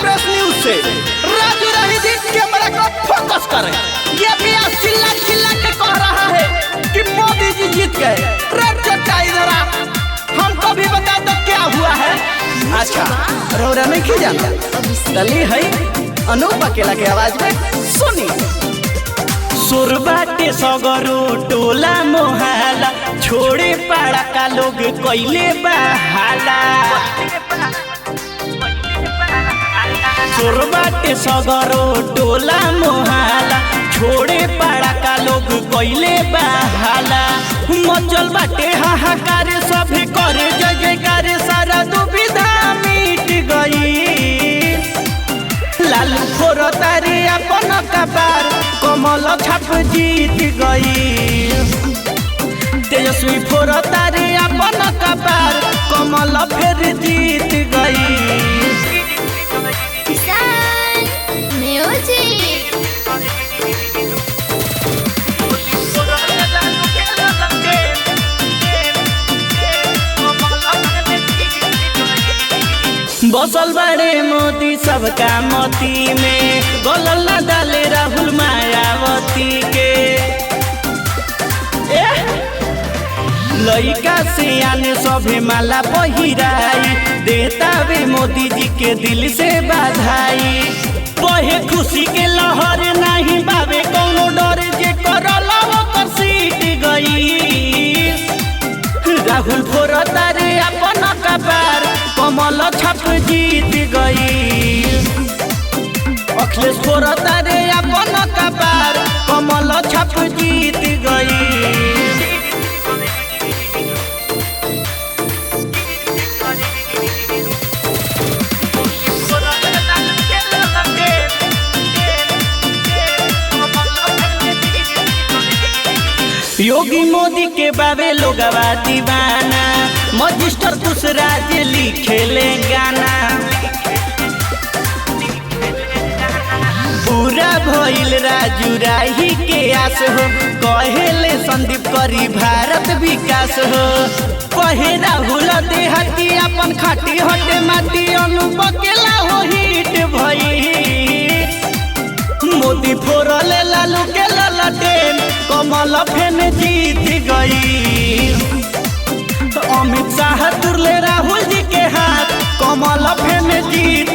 Express news से राजू रही जी कैमरा को फोकस करें। ये भी चिल्ला चिल्ला के कह रहा है कि मोदी जी जीत गए। जरा हमको भी बता दो क्या हुआ है। अच्छा रोरा नहीं की जाना दली है अनूप अकेला के आवाज में सुनी। सुरबाटे सगरो टोला मोहल्ला छोड़े पाड़ा का लोग कोइले बहाला। सुरबाटे सगरो टोला मोहल्ला छोड़े पाड़ा का लोग कोइले बहाला। मचल बाटे हाहाकार सभी करे जय जयकार सारा दुविधा मिट गई। लालू फोरतारी अपन कपार कमल छाप जीत गई। तेजस्वी फोरतारी अपन कपार कमल फिर जीत गई। बसल बड़े मोदी सबका मोती में गोलल न डाले राहुल मायावती के। लइका से आने सभे माला पहिराई देता वे मोदी जी के दिल से बधाई। बहे खुशी के लहर नहीं बावे कोनो डर जे करल ओकर सीट गई। राहुल फोरतारी अपन कपार कमल छाप जीत गई। अखिलेश फोरतारी अपन कपार कमल छाप जीत गई। योगी मोदी के बाबे लोगवा दीवाना मजिस्टर खुशराज लिखेले गाना। पूरा भइल राजू राही के आस हो कहेले संदीप करी भारत विकास हो। कहे राहुल देहाती अपन खाटी हटे माटी अनूप अकेला हो हिट भई। मोदी फोरले लालू के ललटेन कमल फेन जीत गई। अमित शाह तुरले राहुल जी के हाथ कमल फेन जीत